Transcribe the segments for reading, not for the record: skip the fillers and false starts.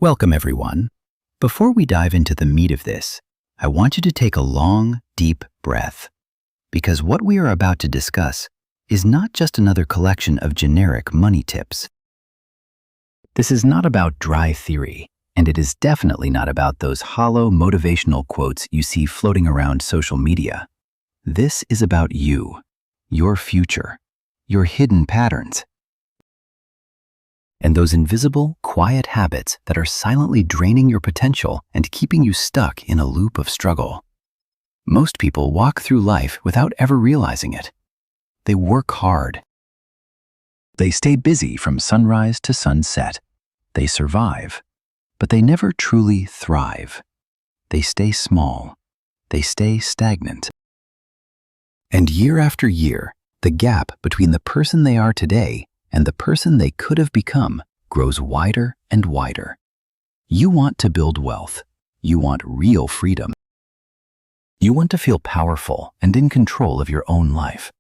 Welcome, everyone. Before we dive into the meat of this, I want you to take a long, deep breath, because what we are about to discuss is not just another collection of generic money tips. This is not about dry theory, and it is definitely not about those hollow motivational quotes you see floating around social media. This is about you, your future, your hidden patterns, and those invisible, quiet habits that are silently draining your potential and keeping you stuck in a loop of struggle. Most people walk through life without ever realizing it. They work hard. They stay busy from sunrise to sunset. They survive, but they never truly thrive. They stay small. They stay stagnant. And year after year, the gap between the person they are today and the person they could have become grows wider and wider. You want to build wealth. You want real freedom. You want to feel powerful and in control of your own life.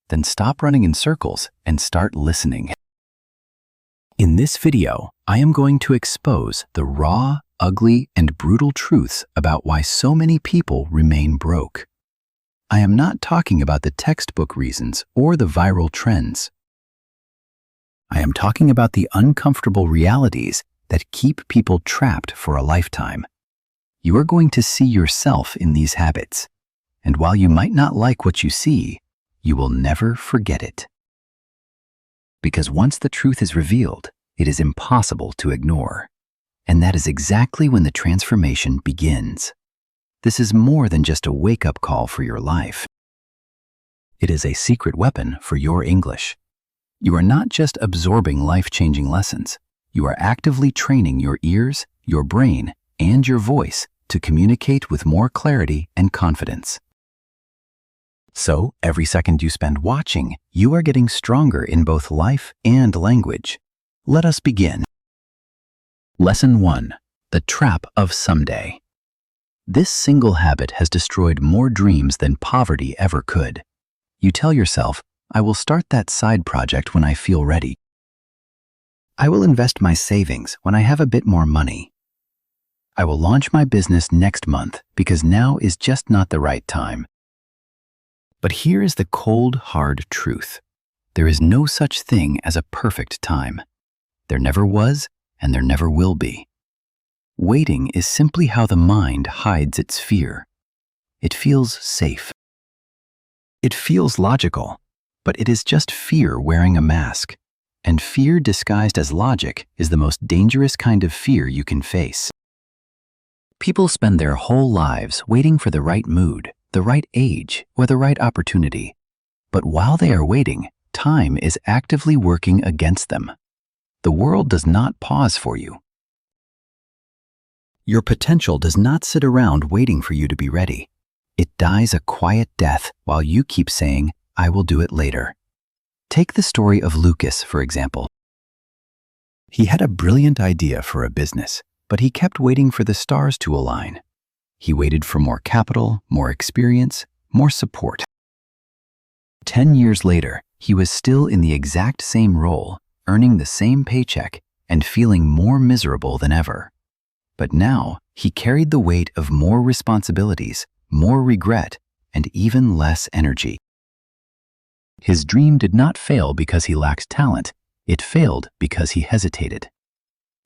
Then stop running in circles and start listening. In this video, I am going to expose the raw, ugly, and brutal truths about why so many people remain broke. I am not talking about the textbook reasons or the viral trends. I am talking about the uncomfortable realities that keep people trapped for a lifetime. You are going to see yourself in these habits, and while you might not like what you see, you will never forget it. Because once the truth is revealed, it is impossible to ignore. And that is exactly when the transformation begins. This is more than just a wake-up call for your life. It is a secret weapon for your English. You are not just absorbing life-changing lessons. You are actively training your ears, your brain, and your voice to communicate with more clarity and confidence. So, every second you spend watching, you are getting stronger in both life and language. Let us begin. Lesson 1. The Trap of Someday. This single habit has destroyed more dreams than poverty ever could. You tell yourself, I will start that side project when I feel ready. I will invest my savings when I have a bit more money. I will launch my business next month because now is just not the right time. But here is the cold, hard truth. There is no such thing as a perfect time. There never was, and there never will be. Waiting is simply how the mind hides its fear. It feels safe. It feels logical, but it is just fear wearing a mask. And fear disguised as logic is the most dangerous kind of fear you can face. People spend their whole lives waiting for the right mood, the right age, or the right opportunity. But while they are waiting, time is actively working against them. The world does not pause for you. Your potential does not sit around waiting for you to be ready. It dies a quiet death while you keep saying, I will do it later. Take the story of Lucas, for example. He had a brilliant idea for a business, but he kept waiting for the stars to align. He waited for more capital, more experience, more support. 10 years later, he was still in the exact same role, earning the same paycheck, and feeling more miserable than ever. But now, he carried the weight of more responsibilities, more regret, and even less energy. His dream did not fail because he lacked talent. It failed because he hesitated.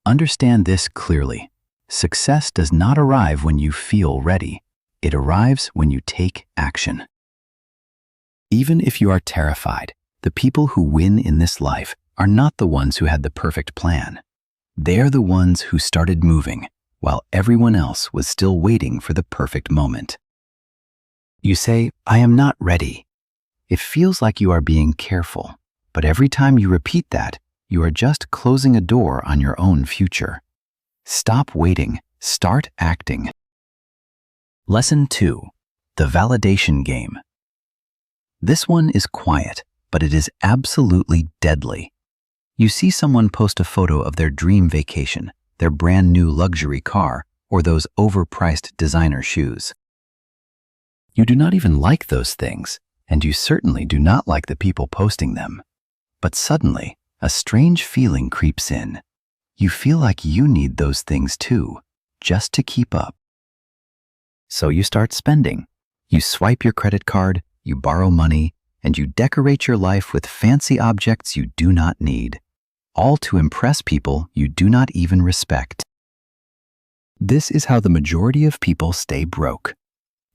Understand this clearly. Success does not arrive when you feel ready. It arrives when you take action. Even if you are terrified, the people who win in this life are not the ones who had the perfect plan. They are the ones who started moving, while everyone else was still waiting for the perfect moment. You say, I am not ready. It feels like you are being careful, but every time you repeat that, you are just closing a door on your own future. Stop waiting, start acting. Lesson 2. The Validation Game. This one is quiet, but it is absolutely deadly. You see someone post a photo of their dream vacation, their brand new luxury car, or those overpriced designer shoes. You do not even like those things, and you certainly do not like the people posting them. But suddenly, a strange feeling creeps in. You feel like you need those things too, just to keep up. So you start spending. You swipe your credit card, you borrow money, and you decorate your life with fancy objects you do not need, all to impress people you do not even respect. This is how the majority of people stay broke.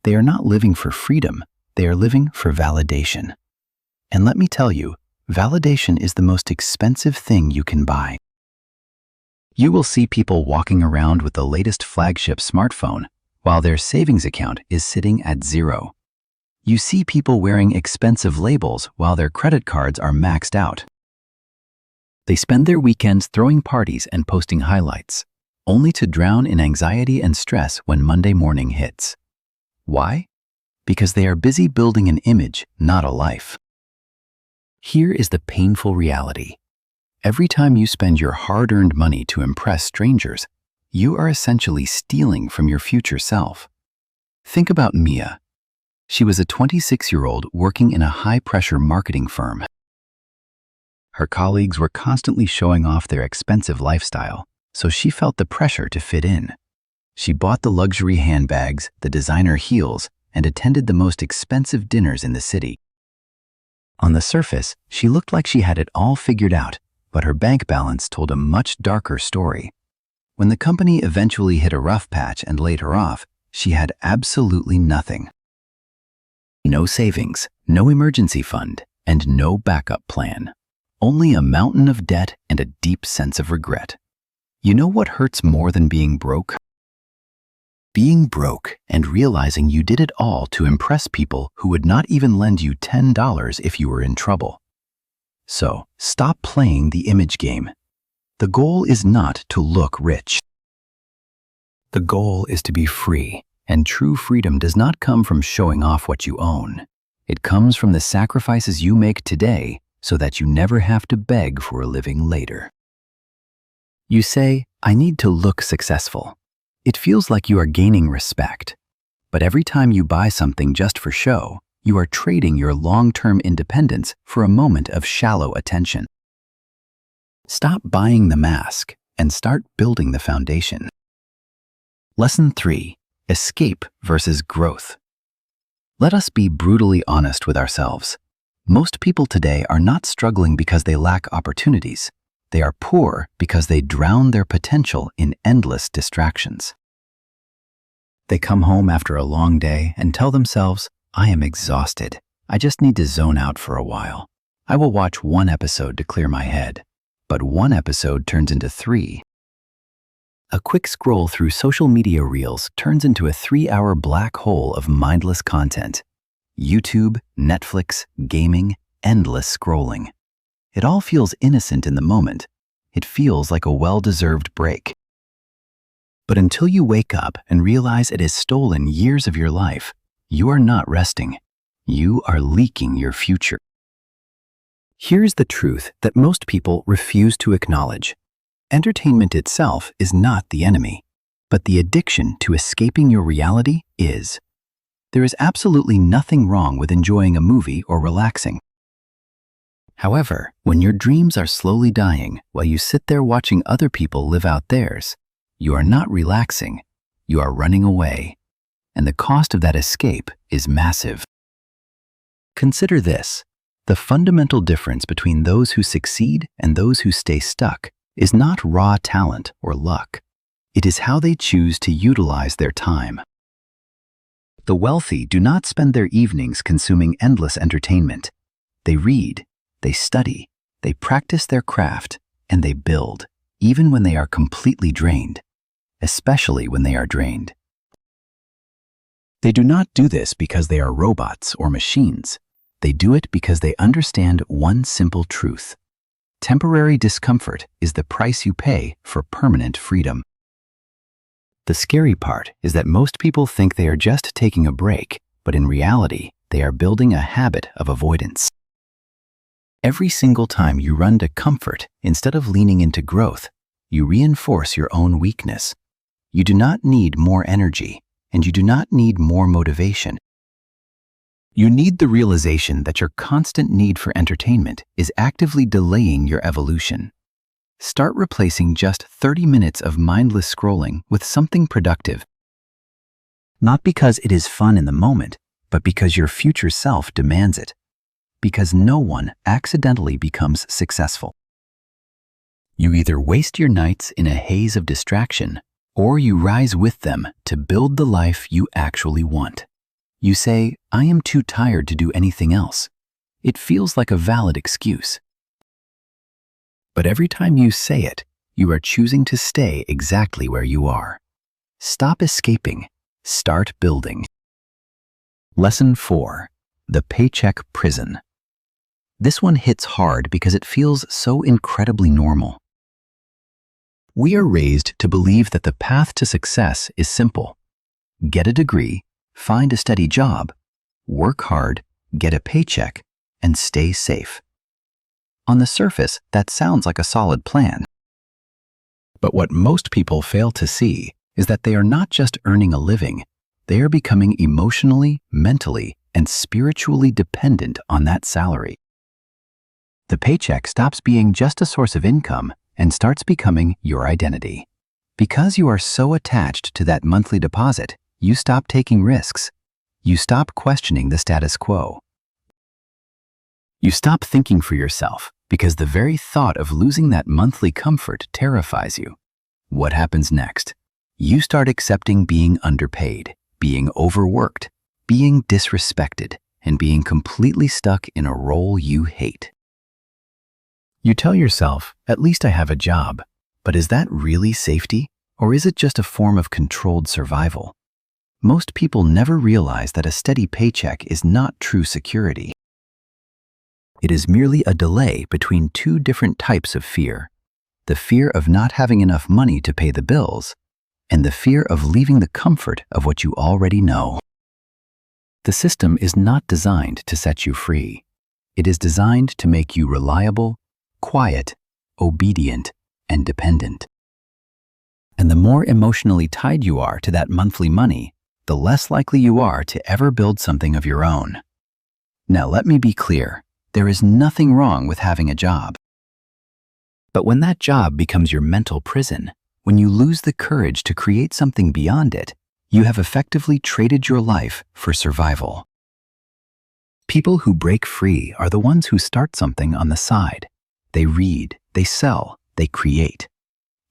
They are not living for freedom, they are living for validation. And let me tell you, validation is the most expensive thing you can buy. You will see people walking around with the latest flagship smartphone, while their savings account is sitting at zero. You see people wearing expensive labels while their credit cards are maxed out. They spend their weekends throwing parties and posting highlights, only to drown in anxiety and stress when Monday morning hits. Why? Because they are busy building an image, not a life. Here is the painful reality. Every time you spend your hard-earned money to impress strangers, you are essentially stealing from your future self. Think about Mia. She was a 26-year-old working in a high-pressure marketing firm. Her colleagues were constantly showing off their expensive lifestyle, so she felt the pressure to fit in. She bought the luxury handbags, the designer heels, and attended the most expensive dinners in the city. On the surface, she looked like she had it all figured out, but her bank balance told a much darker story. When the company eventually hit a rough patch and laid her off, she had absolutely nothing. No savings, no emergency fund, and no backup plan. Only a mountain of debt and a deep sense of regret. You know what hurts more than being broke? Being broke and realizing you did it all to impress people who would not even lend you $10 if you were in trouble. So, stop playing the image game. The goal is not to look rich. The goal is to be free, and true freedom does not come from showing off what you own. It comes from the sacrifices you make today so that you never have to beg for a living later. You say, I need to look successful. It feels like you are gaining respect. But every time you buy something just for show, you are trading your long-term independence for a moment of shallow attention. Stop buying the mask and start building the foundation. Lesson 3. Escape versus growth. Let us be brutally honest with ourselves. Most people today are not struggling because they lack opportunities. They are poor because they drown their potential in endless distractions. They come home after a long day and tell themselves, I am exhausted. I just need to zone out for a while. I will watch one episode to clear my head. But one episode turns into 3. A quick scroll through social media reels turns into a 3-hour black hole of mindless content. YouTube, Netflix, gaming, endless scrolling. It all feels innocent in the moment. It feels like a well-deserved break. But until you wake up and realize it has stolen years of your life, you are not resting. You are leaking your future. Here's the truth that most people refuse to acknowledge. Entertainment itself is not the enemy, but the addiction to escaping your reality is. There is absolutely nothing wrong with enjoying a movie or relaxing. However, when your dreams are slowly dying while you sit there watching other people live out theirs, you are not relaxing, you are running away. And the cost of that escape is massive. Consider this. The fundamental difference between those who succeed and those who stay stuck is not raw talent or luck. It is how they choose to utilize their time. The wealthy do not spend their evenings consuming endless entertainment. They read, they study, they practice their craft, and they build, even when they are completely drained, especially when they are drained. They do not do this because they are robots or machines. They do it because they understand one simple truth. Temporary discomfort is the price you pay for permanent freedom. The scary part is that most people think they are just taking a break, but in reality, they are building a habit of avoidance. Every single time you run to comfort instead of leaning into growth, you reinforce your own weakness. You do not need more energy, and you do not need more motivation. You need the realization that your constant need for entertainment is actively delaying your evolution. Start replacing just 30 minutes of mindless scrolling with something productive. Not because it is fun in the moment, but because your future self demands it. Because no one accidentally becomes successful. You either waste your nights in a haze of distraction, or you rise with them to build the life you actually want. You say, "I am too tired to do anything else." It feels like a valid excuse. But every time you say it, you are choosing to stay exactly where you are. Stop escaping. Start building. Lesson 4. The Paycheck Prison. This one hits hard because it feels so incredibly normal. We are raised to believe that the path to success is simple. Get a degree, find a steady job, work hard, get a paycheck, and stay safe. On the surface, that sounds like a solid plan. But what most people fail to see is that they are not just earning a living, they are becoming emotionally, mentally, and spiritually dependent on that salary. The paycheck stops being just a source of income and starts becoming your identity. Because you are so attached to that monthly deposit, you stop taking risks. You stop questioning the status quo. You stop thinking for yourself because the very thought of losing that monthly comfort terrifies you. What happens next? You start accepting being underpaid, being overworked, being disrespected, and being completely stuck in a role you hate. You tell yourself, "At least I have a job." But is that really safety? Or is it just a form of controlled survival? Most people never realize that a steady paycheck is not true security. It is merely a delay between two different types of fear. The fear of not having enough money to pay the bills, and the fear of leaving the comfort of what you already know. The system is not designed to set you free. It is designed to make you reliable, quiet, obedient, and dependent. And the more emotionally tied you are to that monthly money, the less likely you are to ever build something of your own. Now let me be clear, there is nothing wrong with having a job. But when that job becomes your mental prison, when you lose the courage to create something beyond it, you have effectively traded your life for survival. People who break free are the ones who start something on the side. They read, they sell, they create.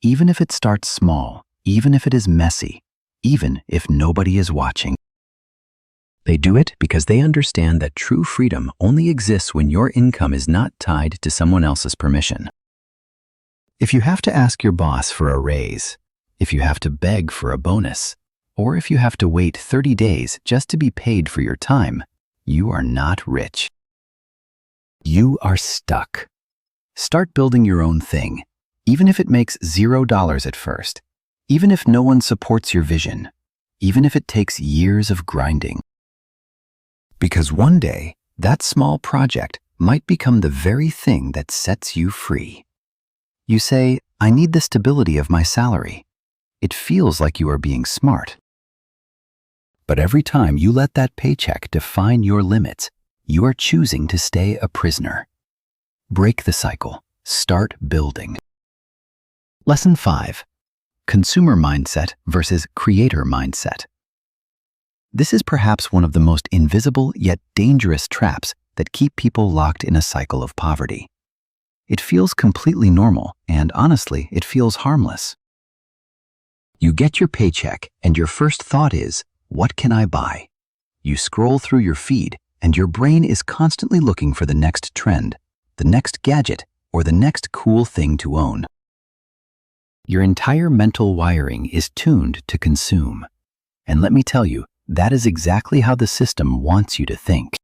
Even if it starts small, even if it is messy, even if nobody is watching. They do it because they understand that true freedom only exists when your income is not tied to someone else's permission. If you have to ask your boss for a raise, if you have to beg for a bonus, or if you have to wait 30 days just to be paid for your time, you are not rich. You are stuck. Start building your own thing, even if it makes $0 at first, even if no one supports your vision, even if it takes years of grinding. Because one day, that small project might become the very thing that sets you free. You say, "I need the stability of my salary." It feels like you are being smart. But every time you let that paycheck define your limits, you are choosing to stay a prisoner. Break the cycle. Start building. Lesson 5. Consumer mindset versus creator mindset. This is perhaps one of the most invisible yet dangerous traps that keep people locked in a cycle of poverty. It feels completely normal, and honestly, it feels harmless. You get your paycheck, and your first thought is, "What can I buy?" You scroll through your feed, and your brain is constantly looking for the next trend, the next gadget, or the next cool thing to own. Your entire mental wiring is tuned to consume. And let me tell you, that is exactly how the system wants you to think.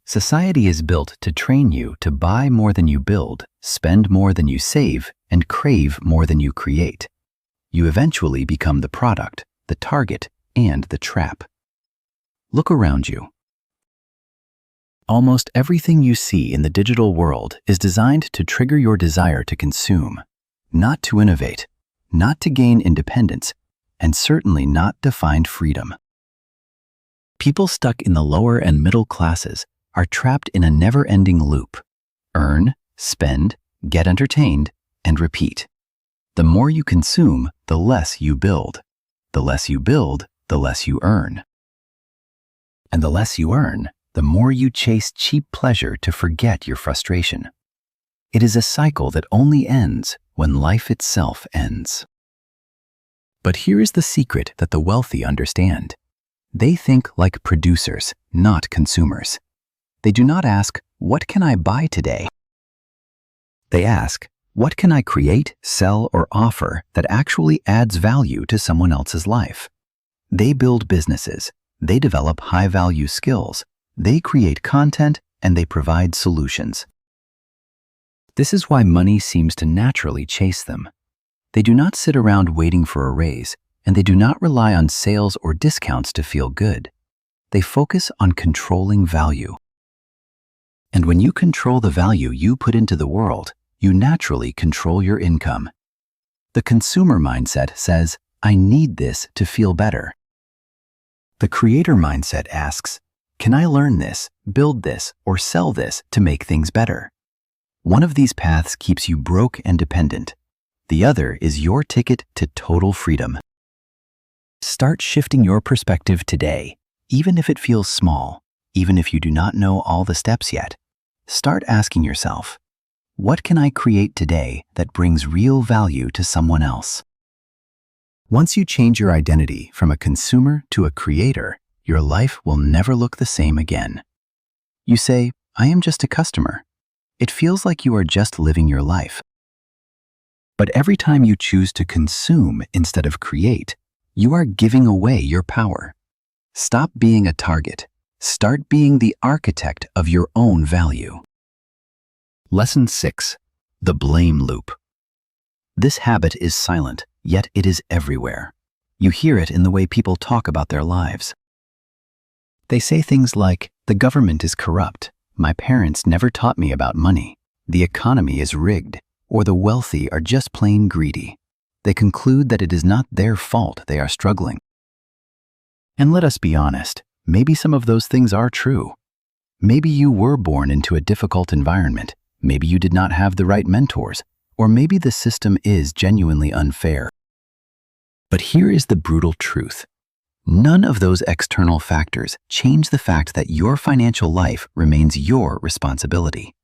Society is built to train you to buy more than you build, spend more than you save, and crave more than you create. You eventually become the product, the target, and the trap. Look around you. Almost everything you see in the digital world is designed to trigger your desire to consume, not to innovate, not to gain independence, and certainly not to find freedom. People stuck in the lower and middle classes are trapped in a never-ending loop. Earn, spend, get entertained, and repeat. The more you consume, the less you build. The less you build, the less you earn. And the less you earn, the more you chase cheap pleasure to forget your frustration. It is a cycle that only ends when life itself ends. But here is the secret that the wealthy understand. They think like producers, not consumers. They do not ask, "What can I buy today?" They ask, "What can I create, sell, or offer that actually adds value to someone else's life?" They build businesses, they develop high-value skills, they create content, and they provide solutions. This is why money seems to naturally chase them. They do not sit around waiting for a raise, and they do not rely on sales or discounts to feel good. They focus on controlling value. And when you control the value you put into the world, you naturally control your income. The consumer mindset says, "I need this to feel better." The creator mindset asks, "Can I learn this, build this, or sell this to make things better?" One of these paths keeps you broke and dependent. The other is your ticket to total freedom. Start shifting your perspective today, even if it feels small, even if you do not know all the steps yet. Start asking yourself, what can I create today that brings real value to someone else? Once you change your identity from a consumer to a creator, your life will never look the same again. You say, "I am just a customer." It feels like you are just living your life. But every time you choose to consume instead of create, you are giving away your power. Stop being a target. Start being the architect of your own value. Lesson 6. The blame loop. This habit is silent, yet it is everywhere. You hear it in the way people talk about their lives. They say things like, "The government is corrupt," "My parents never taught me about money," "The economy is rigged," or "The wealthy are just plain greedy." They conclude that it is not their fault they are struggling. And let us be honest, maybe some of those things are true. Maybe you were born into a difficult environment, maybe you did not have the right mentors, or maybe the system is genuinely unfair. But here is the brutal truth. None of those external factors change the fact that your financial life remains your responsibility.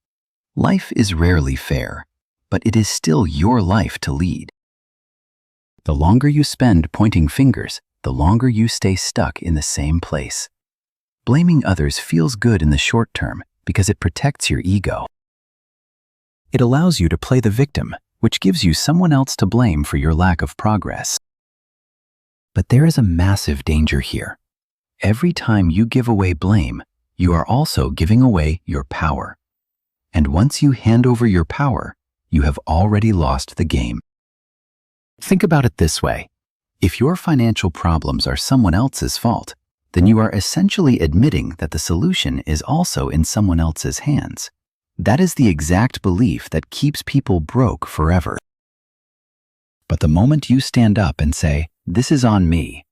Life is rarely fair, but it is still your life to lead. The longer you spend pointing fingers, the longer you stay stuck in the same place. Blaming others feels good in the short term because it protects your ego. It allows you to play the victim, which gives you someone else to blame for your lack of progress. But there is a massive danger here. Every time you give away blame, you are also giving away your power. And once you hand over your power, you have already lost the game. Think about it this way. If your financial problems are someone else's fault, then you are essentially admitting that the solution is also in someone else's hands. That is the exact belief that keeps people broke forever. But the moment you stand up and say, "This is on me.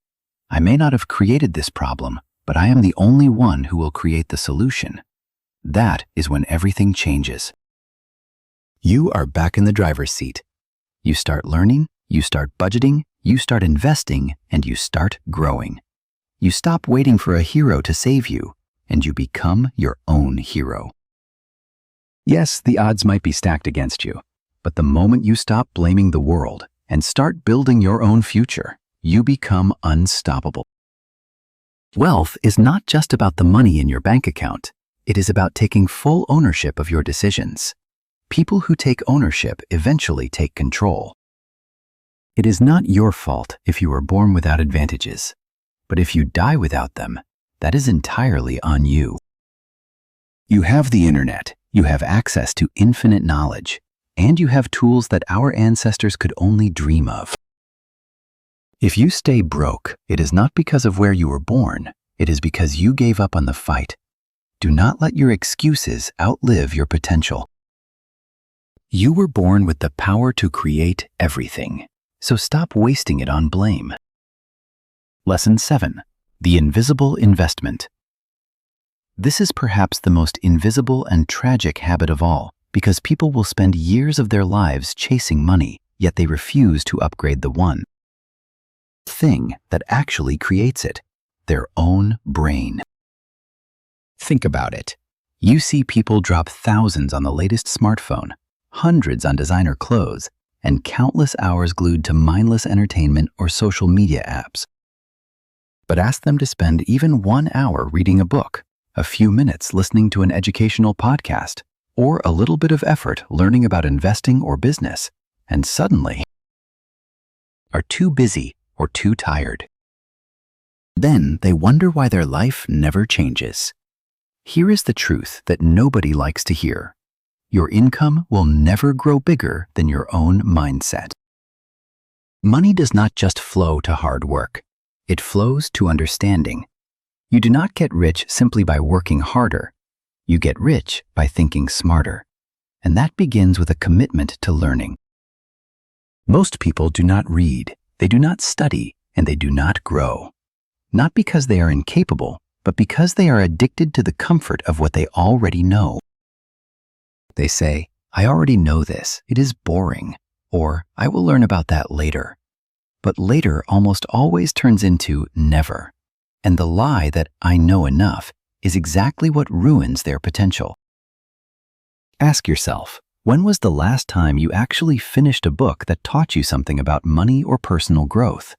I may not have created this problem, but I am the only one who will create the solution," that is when everything changes. You are back in the driver's seat. You start learning, you start budgeting, you start investing, and you start growing. You stop waiting for a hero to save you, and you become your own hero. Yes, the odds might be stacked against you, but the moment you stop blaming the world and start building your own future, you become unstoppable. Wealth is not just about the money in your bank account. It is about taking full ownership of your decisions. People who take ownership eventually take control. It is not your fault if you were born without advantages, but if you die without them, that is entirely on you. You have the internet, you have access to infinite knowledge, and you have tools that our ancestors could only dream of. If you stay broke, it is not because of where you were born, it is because you gave up on the fight. Do not let your excuses outlive your potential. You were born with the power to create everything, so stop wasting it on blame. Lesson 7. The invisible investment. This is perhaps the most invisible and tragic habit of all, because people will spend years of their lives chasing money, yet they refuse to upgrade the one thing that actually creates it, their own brain. Think about it. You see people drop thousands on the latest smartphone, hundreds on designer clothes, and countless hours glued to mindless entertainment or social media apps. But ask them to spend even 1 hour reading a book, a few minutes listening to an educational podcast, or a little bit of effort learning about investing or business, and suddenly are too busy or too tired. Then they wonder why their life never changes. Here is the truth that nobody likes to hear. Your income will never grow bigger than your own mindset. Money does not just flow to hard work. It flows to understanding. You do not get rich simply by working harder. You get rich by thinking smarter. And that begins with a commitment to learning. Most people do not read, they do not study, and they do not grow. Not because they are incapable, but because they are addicted to the comfort of what they already know. They say, "I already know this, it is boring," or "I will learn about that later." But later almost always turns into never. And the lie that "I know enough" is exactly what ruins their potential. Ask yourself, when was the last time you actually finished a book that taught you something about money or personal growth?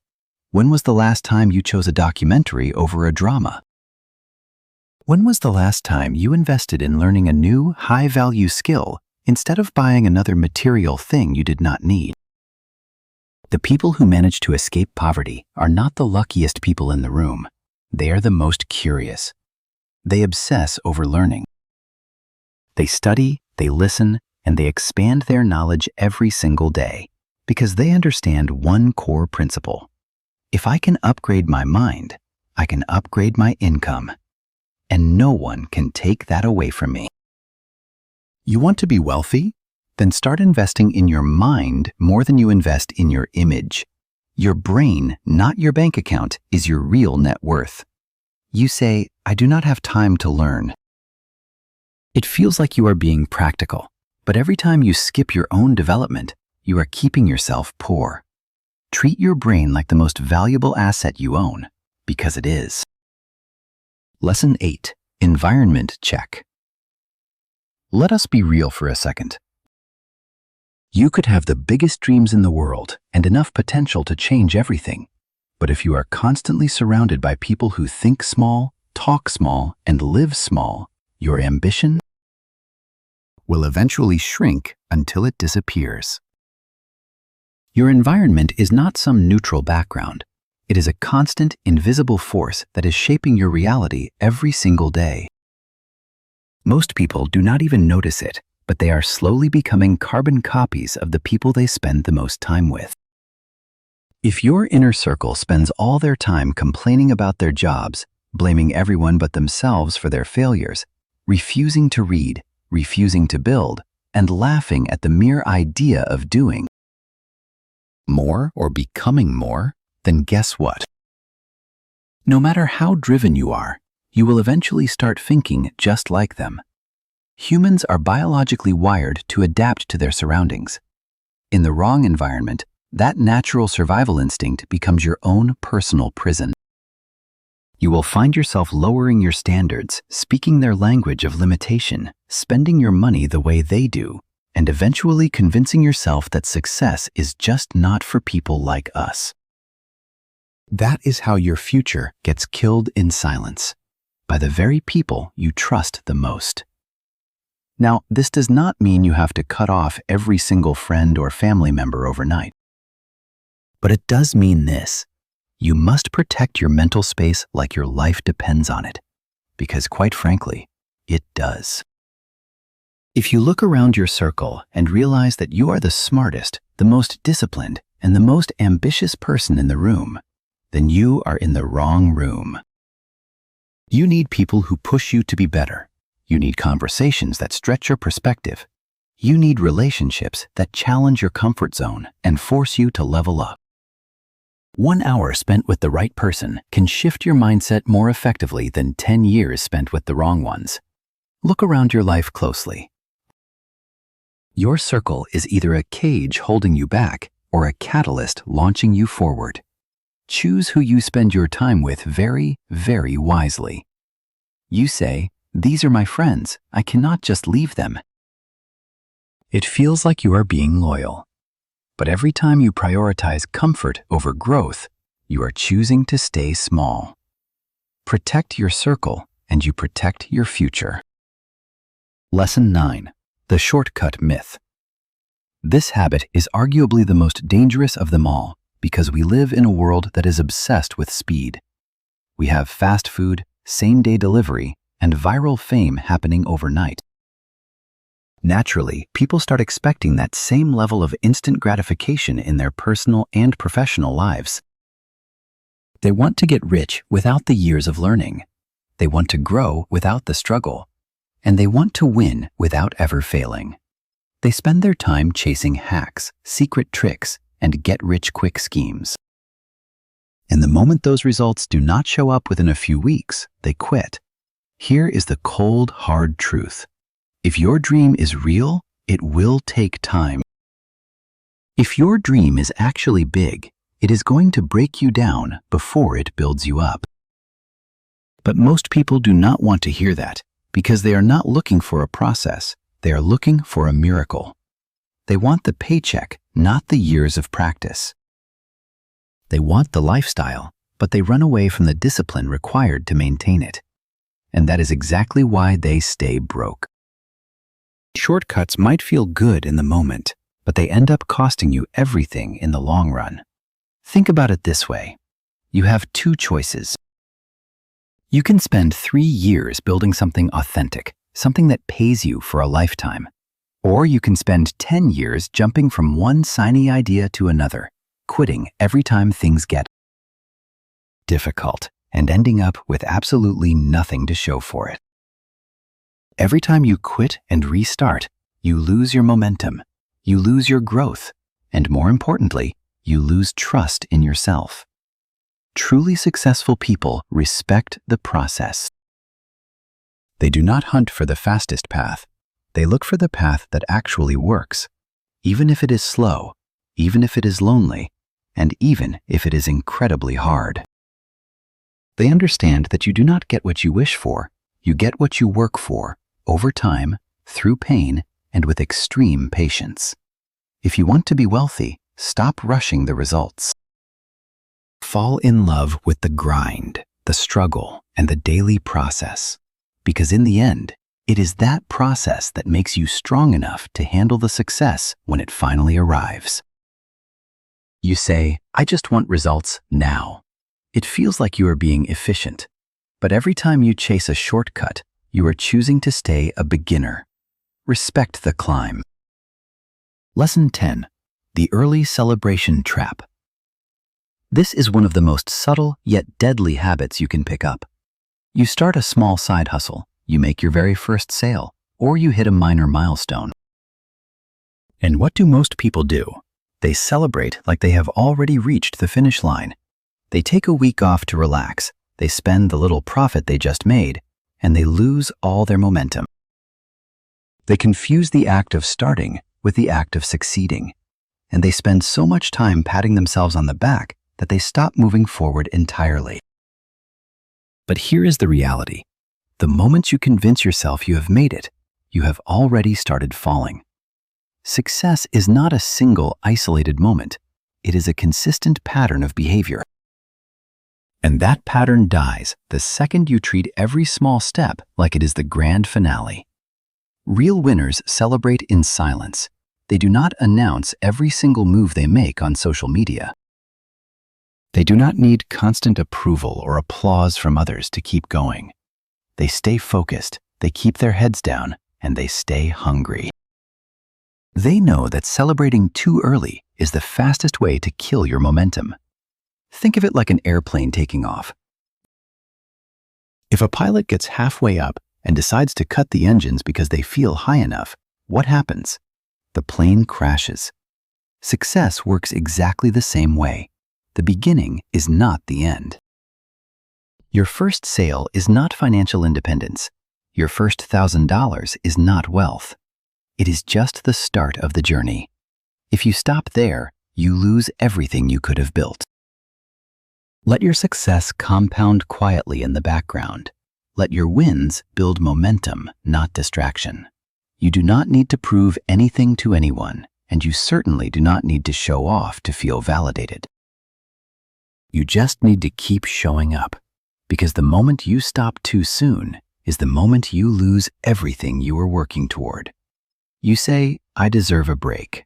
When was the last time you chose a documentary over a drama? When was the last time you invested in learning a new, high-value skill instead of buying another material thing you did not need? The people who manage to escape poverty are not the luckiest people in the room. They are the most curious. They obsess over learning. They study, they listen, and they expand their knowledge every single day because they understand one core principle. If I can upgrade my mind, I can upgrade my income. And no one can take that away from me. You want to be wealthy? Then start investing in your mind more than you invest in your image. Your brain, not your bank account, is your real net worth. You say, "I do not have time to learn." It feels like you are being practical, but every time you skip your own development, you are keeping yourself poor. Treat your brain like the most valuable asset you own, because it is. Lesson 8. Environment check. Let us be real for a second. You could have the biggest dreams in the world and enough potential to change everything. But if you are constantly surrounded by people who think small, talk small, and live small, your ambition will eventually shrink until it disappears. Your environment is not some neutral background. It is a constant, invisible force that is shaping your reality every single day. Most people do not even notice it, but they are slowly becoming carbon copies of the people they spend the most time with. If your inner circle spends all their time complaining about their jobs, blaming everyone but themselves for their failures, refusing to read, refusing to build, and laughing at the mere idea of doing more or becoming more, then guess what? No matter how driven you are, you will eventually start thinking just like them. Humans are biologically wired to adapt to their surroundings. In the wrong environment, that natural survival instinct becomes your own personal prison. You will find yourself lowering your standards, speaking their language of limitation, spending your money the way they do, and eventually convincing yourself that success is just not for people like us. That is how your future gets killed in silence, by the very people you trust the most. Now, this does not mean you have to cut off every single friend or family member overnight. But it does mean this: you must protect your mental space like your life depends on it, because quite frankly, it does. If you look around your circle and realize that you are the smartest, the most disciplined, and the most ambitious person in the room, then you are in the wrong room. You need people who push you to be better. You need conversations that stretch your perspective. You need relationships that challenge your comfort zone and force you to level up. 1 hour spent with the right person can shift your mindset more effectively than 10 years spent with the wrong ones. Look around your life closely. Your circle is either a cage holding you back or a catalyst launching you forward. Choose who you spend your time with very, very wisely. You say, "These are my friends. I cannot just leave them." It feels like you are being loyal. But every time you prioritize comfort over growth, you are choosing to stay small. Protect your circle, and you protect your future. Lesson 9. The shortcut myth. This habit is arguably the most dangerous of them all because we live in a world that is obsessed with speed. We have fast food, same-day delivery, and viral fame happening overnight. Naturally, people start expecting that same level of instant gratification in their personal and professional lives. They want to get rich without the years of learning. They want to grow without the struggle. And they want to win without ever failing. They spend their time chasing hacks, secret tricks, and get-rich-quick schemes. And the moment those results do not show up within a few weeks, they quit. Here is the cold, hard truth. If your dream is real, it will take time. If your dream is actually big, it is going to break you down before it builds you up. But most people do not want to hear that because they are not looking for a process. They are looking for a miracle. They want the paycheck, not the years of practice. They want the lifestyle, but they run away from the discipline required to maintain it. And that is exactly why they stay broke. Shortcuts might feel good in the moment, but they end up costing you everything in the long run. Think about it this way. You have two choices. You can spend 3 years building something authentic, something that pays you for a lifetime. Or you can spend 10 years jumping from one shiny idea to another, quitting every time things get difficult, and ending up with absolutely nothing to show for it. Every time you quit and restart, you lose your momentum, you lose your growth, and more importantly, you lose trust in yourself. Truly successful people respect the process. They do not hunt for the fastest path. They look for the path that actually works, even if it is slow, even if it is lonely, and even if it is incredibly hard. They understand that you do not get what you wish for, you get what you work for, over time, through pain, and with extreme patience. If you want to be wealthy, stop rushing the results. Fall in love with the grind, the struggle, and the daily process. Because in the end, it is that process that makes you strong enough to handle the success when it finally arrives. You say, "I just want results now." It feels like you are being efficient. But every time you chase a shortcut, you are choosing to stay a beginner. Respect the climb. Lesson 10. The early celebration trap. This is one of the most subtle yet deadly habits you can pick up. You start a small side hustle, you make your very first sale, or you hit a minor milestone. And what do most people do? They celebrate like they have already reached the finish line. They take a week off to relax, they spend the little profit they just made, and they lose all their momentum. They confuse the act of starting with the act of succeeding, and they spend so much time patting themselves on the back that they stop moving forward entirely. But here is the reality. The moment you convince yourself you have made it, you have already started falling. Success is not a single isolated moment. It is a consistent pattern of behavior. And that pattern dies the second you treat every small step like it is the grand finale. Real winners celebrate in silence. They do not announce every single move they make on social media. They do not need constant approval or applause from others to keep going. They stay focused, they keep their heads down, and they stay hungry. They know that celebrating too early is the fastest way to kill your momentum. Think of it like an airplane taking off. If a pilot gets halfway up and decides to cut the engines because they feel high enough, what happens? The plane crashes. Success works exactly the same way. The beginning is not the end. Your first sale is not financial independence. Your first $1,000 is not wealth. It is just the start of the journey. If you stop there, you lose everything you could have built. Let your success compound quietly in the background. Let your wins build momentum, not distraction. You do not need to prove anything to anyone, and you certainly do not need to show off to feel validated. You just need to keep showing up, because the moment you stop too soon is the moment you lose everything you were working toward. You say, "I deserve a break."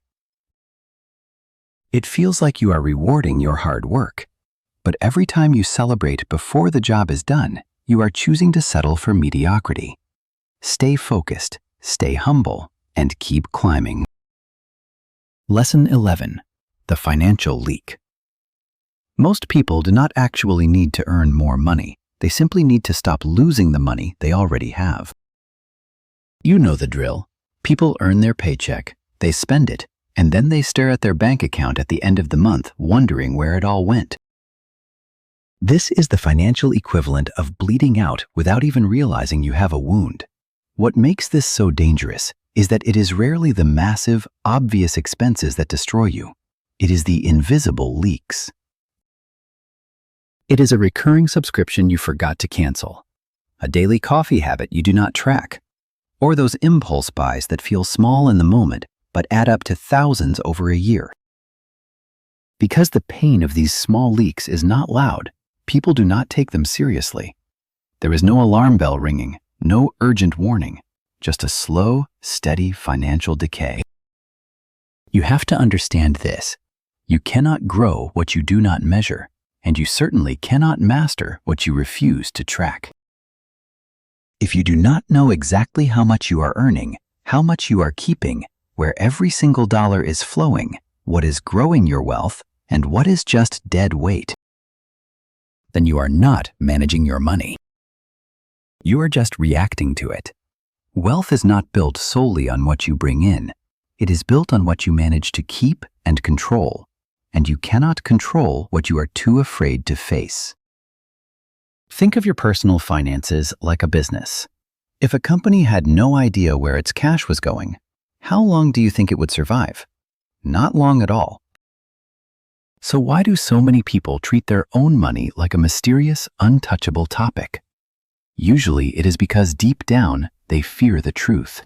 It feels like you are rewarding your hard work, but every time you celebrate before the job is done, you are choosing to settle for mediocrity. Stay focused, stay humble, and keep climbing. Lesson 11. The financial leak. Most people do not actually need to earn more money. They simply need to stop losing the money they already have. You know the drill. People earn their paycheck, they spend it, and then they stare at their bank account at the end of the month wondering where it all went. This is the financial equivalent of bleeding out without even realizing you have a wound. What makes this so dangerous is that it is rarely the massive, obvious expenses that destroy you. It is the invisible leaks. It is a recurring subscription you forgot to cancel, a daily coffee habit you do not track, or those impulse buys that feel small in the moment but add up to thousands over a year. Because the pain of these small leaks is not loud, people do not take them seriously. There is no alarm bell ringing, no urgent warning, just a slow, steady financial decay. You have to understand this. You cannot grow what you do not measure, and you certainly cannot master what you refuse to track. If you do not know exactly how much you are earning, how much you are keeping, where every single dollar is flowing, what is growing your wealth, and what is just dead weight, then you are not managing your money. You are just reacting to it. Wealth is not built solely on what you bring in. It is built on what you manage to keep and control, and you cannot control what you are too afraid to face. Think of your personal finances like a business. If a company had no idea where its cash was going, how long do you think it would survive? Not long at all. So why do so many people treat their own money like a mysterious, untouchable topic? Usually it is because deep down, they fear the truth.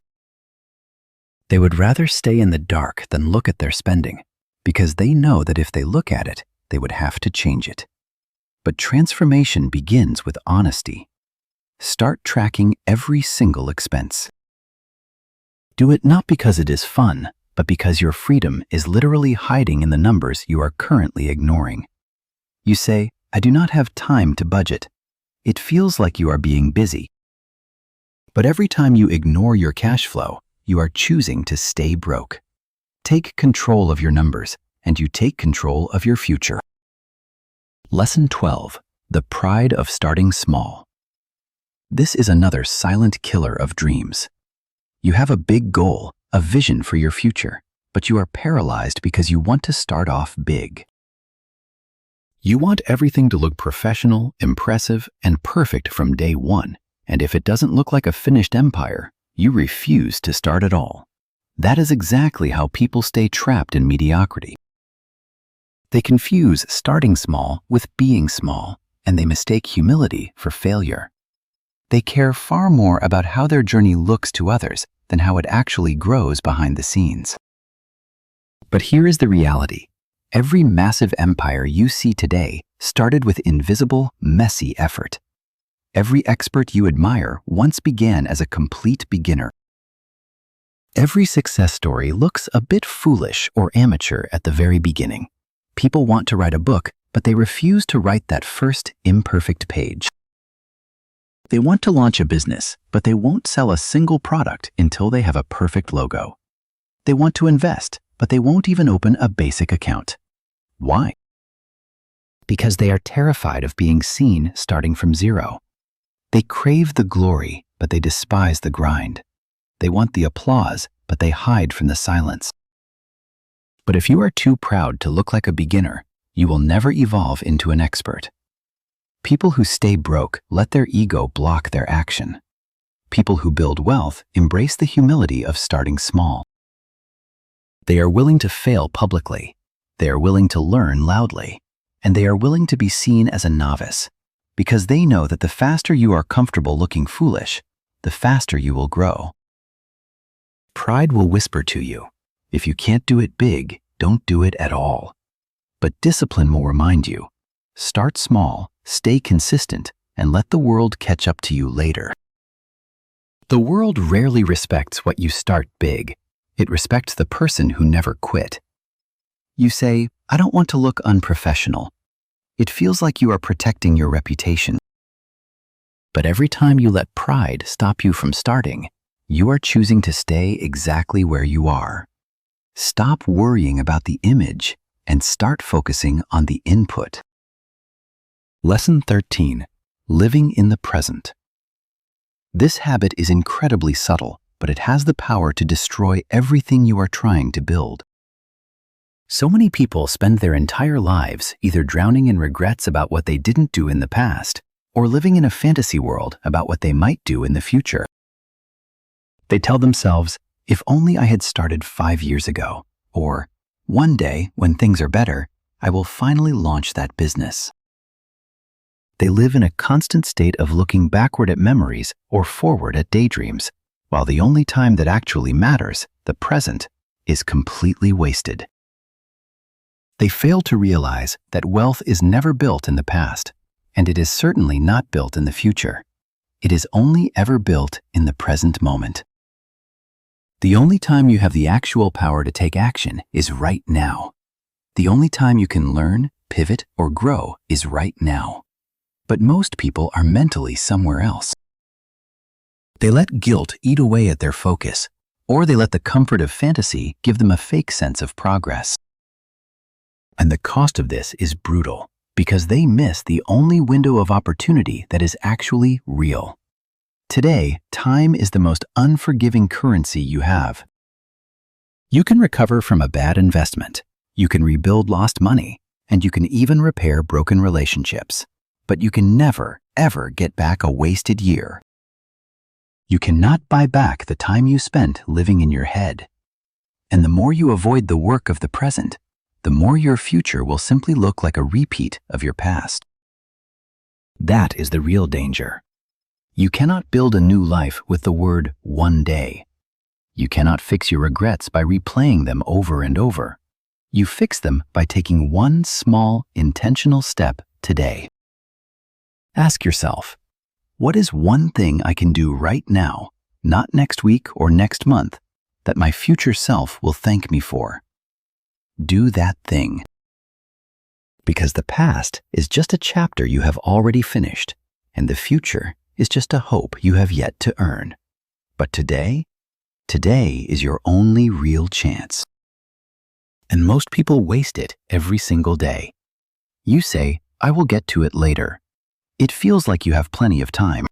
They would rather stay in the dark than look at their spending, because they know that if they look at it, they would have to change it. But transformation begins with honesty. Start tracking every single expense. Do it not because it is fun, but because your freedom is literally hiding in the numbers you are currently ignoring. You say, "I do not have time to budget." It feels like you are being busy. But every time you ignore your cash flow, you are choosing to stay broke. Take control of your numbers, and you take control of your future. Lesson 12. The pride of starting small. This is another silent killer of dreams. You have a big goal, a vision for your future, but you are paralyzed because you want to start off big. You want everything to look professional, impressive, and perfect from day one, and if it doesn't look like a finished empire, you refuse to start at all. That is exactly how people stay trapped in mediocrity. They confuse starting small with being small, and they mistake humility for failure. They care far more about how their journey looks to others than how it actually grows behind the scenes. But here is the reality. Every massive empire you see today started with invisible, messy effort. Every expert you admire once began as a complete beginner. Every success story looks a bit foolish or amateur at the very beginning. People want to write a book, but they refuse to write that first imperfect page. They want to launch a business, but they won't sell a single product until they have a perfect logo. They want to invest, but they won't even open a basic account. Why? Because they are terrified of being seen starting from zero. They crave the glory, but they despise the grind. They want the applause, but they hide from the silence. But if you are too proud to look like a beginner, you will never evolve into an expert. People who stay broke let their ego block their action. People who build wealth embrace the humility of starting small. They are willing to fail publicly. They are willing to learn loudly. And they are willing to be seen as a novice, because they know that the faster you are comfortable looking foolish, the faster you will grow. Pride will whisper to you, if you can't do it big, don't do it at all. But discipline will remind you, start small, stay consistent, and let the world catch up to you later. The world rarely respects what you start big. It respects the person who never quit. You say, I don't want to look unprofessional. It feels like you are protecting your reputation. But every time you let pride stop you from starting, you are choosing to stay exactly where you are. Stop worrying about the image and start focusing on the input. Lesson 13. Living in the present. This habit is incredibly subtle, but it has the power to destroy everything you are trying to build. So many people spend their entire lives either drowning in regrets about what they didn't do in the past or living in a fantasy world about what they might do in the future. They tell themselves, if only I had started 5 years ago, or one day when things are better, I will finally launch that business. They live in a constant state of looking backward at memories or forward at daydreams, while the only time that actually matters, the present, is completely wasted. They fail to realize that wealth is never built in the past, and it is certainly not built in the future. It is only ever built in the present moment. The only time you have the actual power to take action is right now. The only time you can learn, pivot, or grow is right now. But most people are mentally somewhere else. They let guilt eat away at their focus, or they let the comfort of fantasy give them a fake sense of progress. And the cost of this is brutal, because they miss the only window of opportunity that is actually real. Today, time is the most unforgiving currency you have. You can recover from a bad investment, you can rebuild lost money, and you can even repair broken relationships. But you can never, ever get back a wasted year. You cannot buy back the time you spent living in your head. And the more you avoid the work of the present, the more your future will simply look like a repeat of your past. That is the real danger. You cannot build a new life with the word one day. You cannot fix your regrets by replaying them over and over. You fix them by taking one small, intentional step today. Ask yourself, what is one thing I can do right now, not next week or next month, that my future self will thank me for? Do that thing. Because the past is just a chapter you have already finished, and the future is just a hope you have yet to earn. But today is your only real chance. And most people waste it every single day. You say, I will get to it later. It feels like you have plenty of time.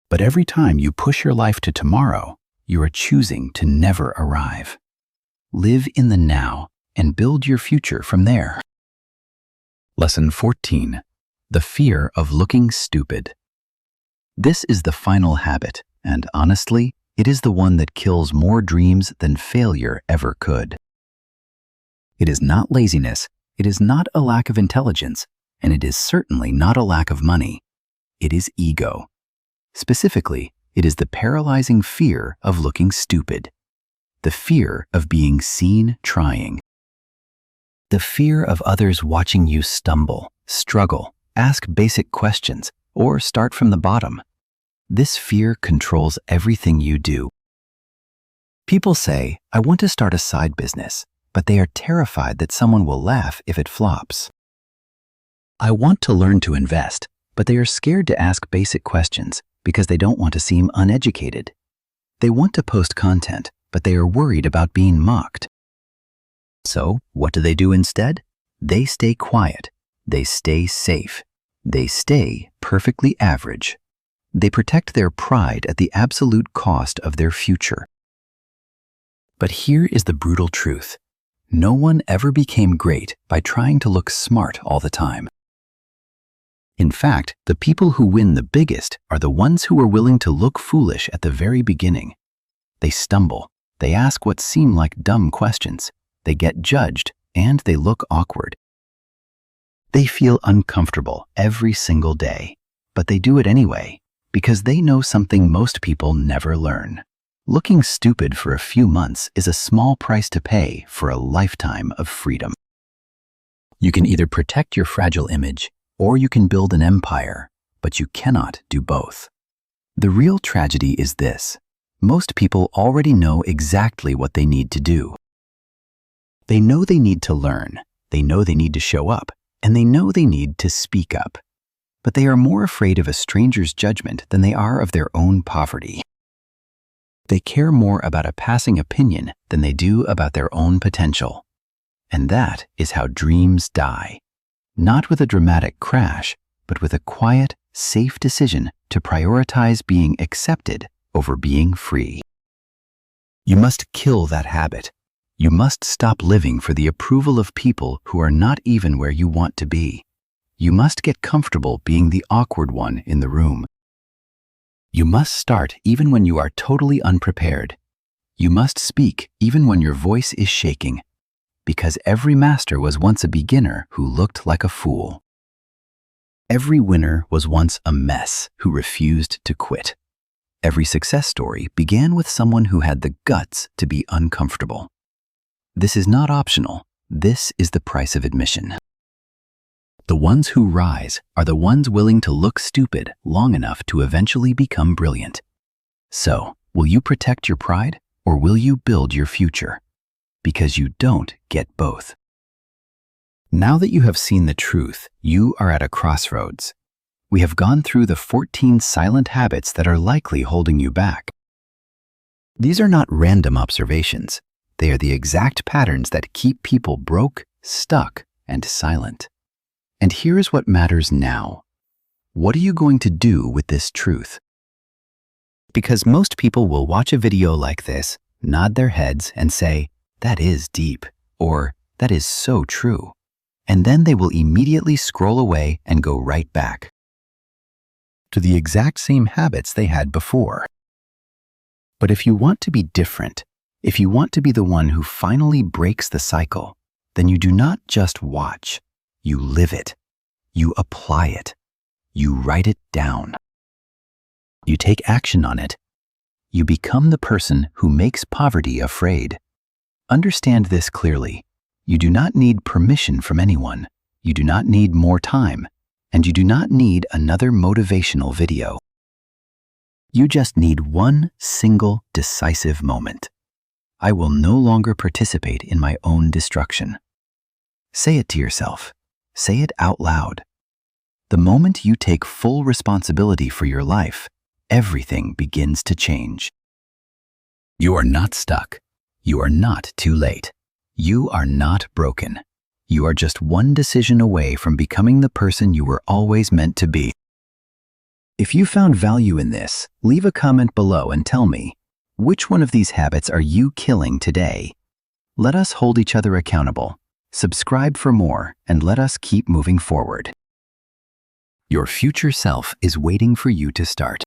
But every time you push your life to tomorrow, you are choosing to never arrive. Live in the now and build your future from there. Lesson 14. The fear of looking stupid. This is the final habit, and honestly, it is the one that kills more dreams than failure ever could. It is not laziness, it is not a lack of intelligence, and it is certainly not a lack of money. It is ego. Specifically, it is the paralyzing fear of looking stupid. The fear of being seen trying. The fear of others watching you stumble, struggle, ask basic questions, or start from the bottom. This fear controls everything you do. People say, I want to start a side business, but they are terrified that someone will laugh if it flops. I want to learn to invest, but they are scared to ask basic questions because they don't want to seem uneducated. They want to post content, but they are worried about being mocked. So, what do they do instead? They stay quiet. They stay safe. They stay perfectly average. They protect their pride at the absolute cost of their future. But here is the brutal truth. No one ever became great by trying to look smart all the time. In fact, the people who win the biggest are the ones who are willing to look foolish at the very beginning. They stumble, they ask what seem like dumb questions, they get judged, and they look awkward. They feel uncomfortable every single day, but they do it anyway, because they know something most people never learn. Looking stupid for a few months is a small price to pay for a lifetime of freedom. You can either protect your fragile image, or you can build an empire, but you cannot do both. The real tragedy is this: most people already know exactly what they need to do. They know they need to learn, they know they need to show up, and they know they need to speak up. But they are more afraid of a stranger's judgment than they are of their own poverty. They care more about a passing opinion than they do about their own potential. And that is how dreams die. Not with a dramatic crash, but with a quiet, safe decision to prioritize being accepted over being free. You must kill that habit. You must stop living for the approval of people who are not even where you want to be. You must get comfortable being the awkward one in the room. You must start even when you are totally unprepared. You must speak even when your voice is shaking, because every master was once a beginner who looked like a fool. Every winner was once a mess who refused to quit. Every success story began with someone who had the guts to be uncomfortable. This is not optional. This is the price of admission. The ones who rise are the ones willing to look stupid long enough to eventually become brilliant. So, will you protect your pride, or will you build your future? Because you don't get both. Now that you have seen the truth, you are at a crossroads. We have gone through the 14 silent habits that are likely holding you back. These are not random observations. They are the exact patterns that keep people broke, stuck, and silent. And here is what matters now. What are you going to do with this truth? Because most people will watch a video like this, nod their heads, and say, "That is deep," or "That is so true." And then they will immediately scroll away and go right back to the exact same habits they had before. But if you want to be different, if you want to be the one who finally breaks the cycle, then you do not just watch. You live it. You apply it. You write it down. You take action on it. You become the person who makes poverty afraid. Understand this clearly. You do not need permission from anyone. You do not need more time. And you do not need another motivational video. You just need one single decisive moment. I will no longer participate in my own destruction. Say it to yourself. Say it out loud. The moment you take full responsibility for your life, everything begins to change. You are not stuck. You are not too late. You are not broken. You are just one decision away from becoming the person you were always meant to be. If you found value in this, leave a comment below and tell me, which one of these habits are you killing today? Let us hold each other accountable. Subscribe for more, and let us keep moving forward. Your future self is waiting for you to start.